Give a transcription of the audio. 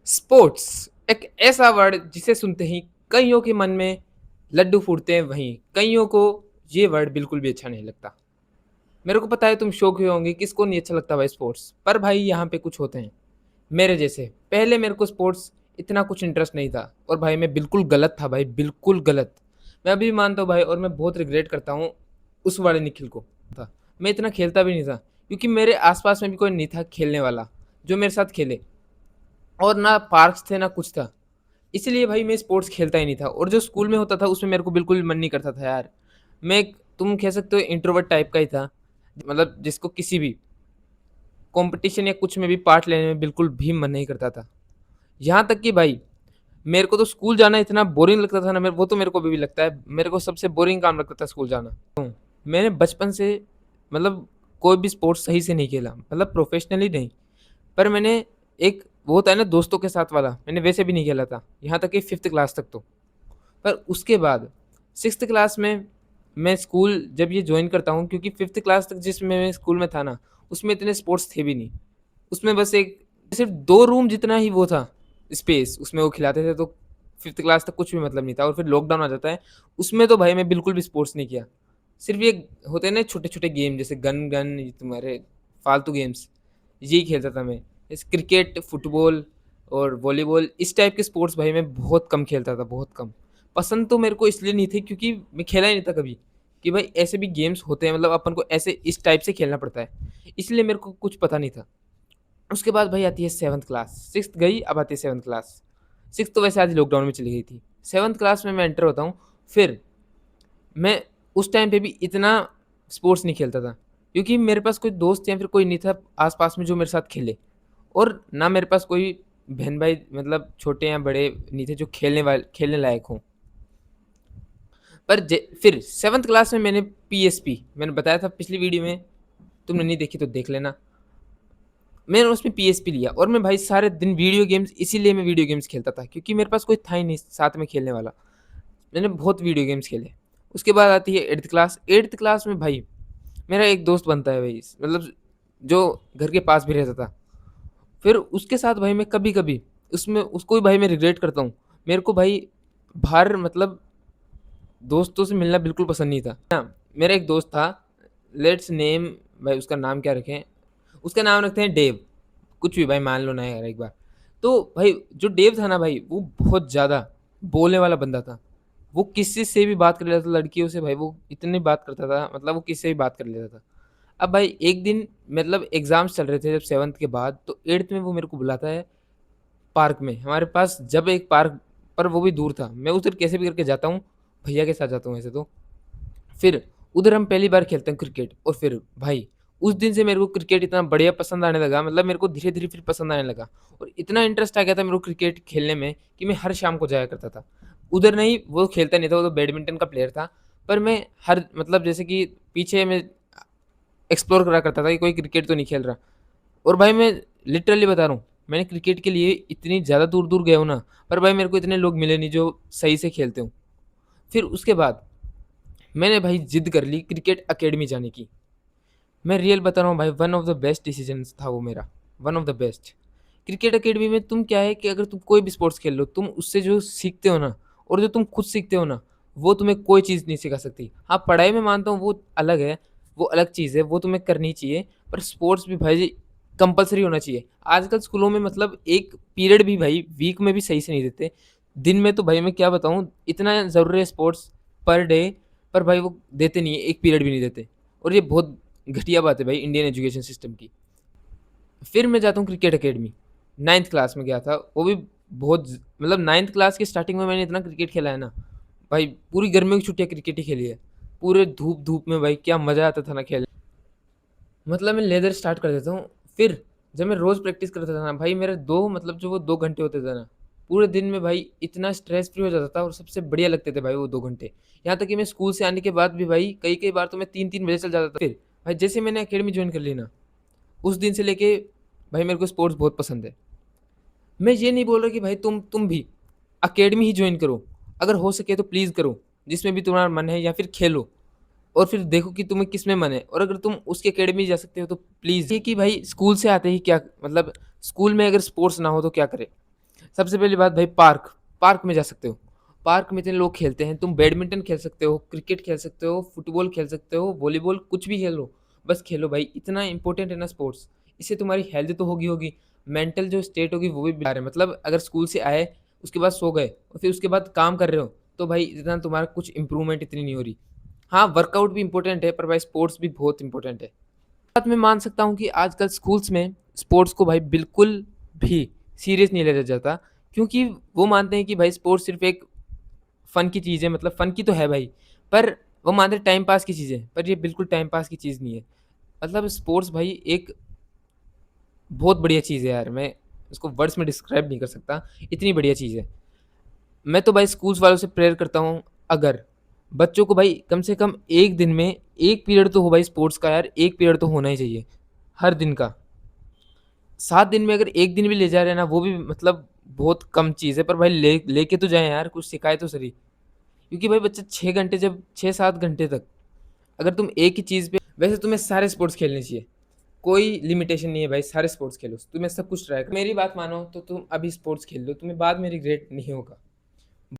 Sports एक ऐसा word जिसे सुनते ही कईयों के मन में लड्डू फूटते हैं, वहीं कईयों को ये वर्ड बिल्कुल भी अच्छा नहीं लगता। मेरे को पता है तुम शौक हुए होंगे किसको नहीं अच्छा लगता भाई स्पोर्ट्स, पर भाई यहाँ पे कुछ होते हैं मेरे जैसे। पहले मेरे को स्पोर्ट्स इतना कुछ इंटरेस्ट नहीं था और भाई मैं बिल्कुल गलत था भाई, बिल्कुल गलत। मैं अभी भी मानता हूँ भाई, और मैं बहुत रिग्रेट करता हूँ उस वाले निखिल को। था मैं इतना खेलता भी नहीं था क्योंकि मेरे आसपास में भी कोई नहीं था खेलने वाला जो मेरे साथ खेले, और ना पार्क्स थे ना कुछ था। इसलिए भाई मैं स्पोर्ट्स खेलता ही नहीं था, और जो स्कूल में होता था उसमें मेरे को बिल्कुल मन नहीं करता था यार। मैं तुम कह सकते हो इंट्रोवर्ट टाइप का ही था, मतलब जिसको किसी भी कंपटीशन या कुछ में भी पार्ट लेने में बिल्कुल भी मन नहीं करता था। यहाँ तक कि भाई मेरे को तो स्कूल जाना इतना बोरिंग लगता था ना, मेरे वो तो मेरे को अभी भी लगता है, मेरे को सबसे बोरिंग काम लगता था स्कूल जाना। तो मैंने बचपन से मतलब कोई भी स्पोर्ट्स सही से नहीं खेला, मतलब प्रोफेशनली नहीं। पर मैंने एक वो होता है ना दोस्तों के साथ वाला, मैंने वैसे भी नहीं खेला था यहाँ तक कि 5th क्लास तक तो। पर उसके बाद 6th क्लास में मैं स्कूल जब ये ज्वाइन करता हूँ, क्योंकि 5th क्लास तक जिसमें मैं स्कूल में था ना उसमें इतने स्पोर्ट्स थे भी नहीं। उसमें बस एक सिर्फ 2 रूम जितना ही वो था स्पेस, उसमें वो खिलाते थे, तो 5th क्लास तक कुछ भी मतलब नहीं था। और फिर लॉकडाउन आ जाता है, उसमें तो भाई मैं बिल्कुल भी स्पोर्ट्स नहीं किया। सिर्फ ये होते हैं ना छोटे छोटे गेम जैसे गन गन, ये तुम्हारे फालतू गेम्स, यही खेलता था मैं। इस क्रिकेट, फुटबॉल और वॉलीबॉल इस टाइप के स्पोर्ट्स भाई मैं बहुत कम खेलता था, बहुत कम। पसंद तो मेरे को इसलिए नहीं थे क्योंकि मैं खेला ही नहीं था कभी, कि भाई ऐसे भी गेम्स होते हैं, मतलब अपन को ऐसे इस टाइप से खेलना पड़ता है, इसलिए मेरे को कुछ पता नहीं था। उसके बाद भाई आती है 7th क्लास, 6th गई, अब आती है 7th क्लास। 6th तो वैसे आज लॉकडाउन में चली गई थी। 7th क्लास में मैं एंटर होता हूँ। फिर मैं उस टाइम पे भी इतना स्पोर्ट्स नहीं खेलता था क्योंकि मेरे पास कोई दोस्त या फिर कोई नहीं था आसपास में जो मेरे साथ खेले, और ना मेरे पास कोई बहन भाई, मतलब छोटे या बड़े नहीं थे जो खेलने लायक हों। पर फिर 7th क्लास में मैंने पीएसपी, मैंने बताया था पिछली वीडियो में, तुमने नहीं देखी तो देख लेना। मैंने उसमें पीएसपी लिया और मैं भाई सारे दिन वीडियो गेम्स, इसीलिए मैं वीडियो गेम्स खेलता था क्योंकि मेरे पास कोई था ही नहीं साथ में खेलने वाला। मैंने बहुत वीडियो गेम्स खेले। उसके बाद आती है 8th क्लास। 8th क्लास में भाई मेरा एक दोस्त बनता है भाई, मतलब जो घर के पास भी रहता था। फिर उसके साथ भाई मैं कभी कभी उसमें उसको भी भाई मैं रिग्रेट करता हूँ। मेरे को भाई बाहर मतलब दोस्तों से मिलना बिल्कुल पसंद नहीं था ना। मेरा एक दोस्त था, लेट्स नेम, भाई उसका नाम क्या रखें, उसका नाम रखते हैं डेव। कुछ भी भाई मान लो ना यार एक बार। तो भाई जो डेव था ना भाई, वो बहुत ज़्यादा बोलने वाला बंदा था। वो किसी से भी बात कर लेता था, लड़कियों से भाई वो इतनी बात करता था, मतलब वो किससे भी बात कर लेता था। अब भाई एक दिन मतलब एग्जाम्स चल रहे थे जब 7th के बाद, तो 8th में वो मेरे को बुलाता है पार्क में हमारे पास, जब एक पार्क, पर वो भी दूर था। मैं उधर कैसे भी करके जाता हूँ, भैया के साथ जाता हूँ वैसे तो। फिर उधर हम पहली बार खेलते हैं क्रिकेट, और फिर भाई उस दिन से मेरे को क्रिकेट इतना बढ़िया पसंद आने लगा, मतलब मेरे को धीरे धीरे फिर पसंद आने लगा। और इतना इंटरेस्ट आ गया था मेरे को क्रिकेट खेलने में कि मैं हर शाम को जाया करता था। उधर नहीं, वो खेलता नहीं था, वो तो बैडमिंटन का प्लेयर था। पर मैं हर मतलब जैसे कि पीछे मैं एक्सप्लोर करा करता था कि कोई क्रिकेट तो नहीं खेल रहा। और भाई मैं लिटरली बता रहा हूँ, मैंने क्रिकेट के लिए इतनी ज़्यादा दूर दूर गया हूँ ना, पर भाई मेरे को इतने लोग मिले नहीं जो सही से खेलते हूँ। फिर उसके बाद मैंने भाई जिद कर ली क्रिकेट अकेडमी जाने की। मैं रियल बता रहा हूँ भाई, one of the best decision था वो मेरा, one of the best. Cricket academy में तुम क्या है कि अगर तुम कोई भी स्पोर्ट्स खेल लो, तुम उससे जो सीखते हो ना, और जो तुम खुद सीखते हो ना, वो तुम्हें कोई चीज़ नहीं सिखा सकती। हाँ पढ़ाई में मानता हूँ वो अलग है, वो अलग चीज़ है, वो तुम्हें करनी चाहिए। पर स्पोर्ट्स भी भाई कंपलसरी होना चाहिए। आजकल स्कूलों में मतलब एक पीरियड भी भाई वीक में भी सही से नहीं देते। दिन में तो भाई मैं क्या बताऊँ, इतना ज़रूरी है स्पोर्ट्स पर डे, पर भाई वो देते नहीं है, एक पीरियड भी नहीं देते। और ये बहुत घटिया बात है भाई इंडियन एजुकेशन सिस्टम की। फिर मैं जाता हूँ क्रिकेट अकेडमी। 9th क्लास में गया था, वो भी बहुत मतलब 9th क्लास की स्टार्टिंग में मैंने इतना क्रिकेट खेला है ना भाई, पूरी गर्मियों की छुट्टियाँ क्रिकेट ही खेली है। पूरे धूप धूप में भाई क्या मज़ा आता था ना खेलने। मतलब मैं लेदर स्टार्ट कर देता हूँ। फिर जब मैं रोज़ प्रैक्टिस करता था ना भाई, मेरे दो मतलब जो वो 2 घंटे होते थे ना पूरे दिन में भाई, इतना स्ट्रेस फ्री हो जाता था और सबसे बढ़िया लगते थे भाई वो 2 घंटे। यहाँ तक कि मैं स्कूल से आने के बाद भी भाई कई कई बार तो मैं 3-3 बजे चल जाता था। फिर भाई जैसे मैंने अकेडमी ज्वाइन कर ली ना, उस दिन से लेके भाई मेरे को स्पोर्ट्स बहुत पसंद है। मैं ये नहीं बोल रहा कि भाई तुम भी अकेडमी ही ज्वाइन करो, अगर हो सके तो प्लीज़ करो, जिसमें भी तुम्हारा मन है, या फिर खेलो और फिर देखो कि तुम्हें किस में मन है। और अगर तुम उसकी अकेडमी जा सकते हो तो प्लीज़। ये कि भाई स्कूल से आते ही क्या मतलब, स्कूल में अगर स्पोर्ट्स ना हो तो क्या करें। सबसे पहली बात भाई पार्क, पार्क में जा सकते हो। पार्क में इतने लोग खेलते हैं, तुम बैडमिंटन खेल सकते हो, क्रिकेट खेल सकते हो, फुटबॉल खेल सकते हो, वॉलीबॉल कुछ भी खेलो, बस खेलो भाई, इतना इंपॉर्टेंट है ना स्पोर्ट्स। इससे तुम्हारी हेल्थ तो होगी, मेंटल जो स्टेट होगी वो भी बेकार है। मतलब अगर स्कूल से आए, उसके बाद सो गए और फिर उसके बाद काम कर रहे हो, तो भाई इतना तुम्हारा कुछ इंप्रूवमेंट इतनी नहीं हो रही। हाँ, वर्कआउट भी इंपॉर्टेंट है, पर भाई स्पोर्ट्स भी बहुत इंपॉर्टेंट है। बात मैं मान सकता हूँ कि आजकल स्कूल्स में स्पोर्ट्स को भाई बिल्कुल भी सीरियस नहीं लिया जाता, क्योंकि वो मानते हैं कि भाई स्पोर्ट्स सिर्फ एक फन की चीज़ है। मतलब फन की तो है भाई, पर वो मानते हैं टाइम पास की चीज़ है, पर ये बिल्कुल टाइम पास की चीज़ नहीं है। मतलब स्पोर्ट्स भाई एक बहुत बढ़िया चीज़ है यार, मैं उसको वर्ड्स में डिस्क्राइब नहीं कर सकता, इतनी बढ़िया चीज़ है। मैं तो भाई स्कूल्स वालों से प्रेयर करता हूँ, अगर बच्चों को भाई कम से कम एक दिन में एक पीरियड तो हो भाई स्पोर्ट्स का यार, एक पीरियड तो होना ही चाहिए हर दिन का। 7 दिन में अगर 1 दिन भी ले जा रहे हैं ना, वो भी मतलब बहुत कम चीज़ है, पर भाई लेके तो जाएँ यार, कुछ सिखाए तो सही। क्योंकि भाई बच्चा 6 घंटे, जब 6-7 घंटे तक अगर तुम एक ही चीज़ पे, वैसे तुम्हें सारे स्पोर्ट्स खेलने चाहिए, कोई लिमिटेशन नहीं है भाई, सारे स्पोर्ट्स खेलो, तुम्हें सब कुछ ट्राई करो। मेरी बात मानो तो तुम अभी स्पोर्ट्स खेल लो, तुम्हें बाद में रिग्रेट नहीं होगा।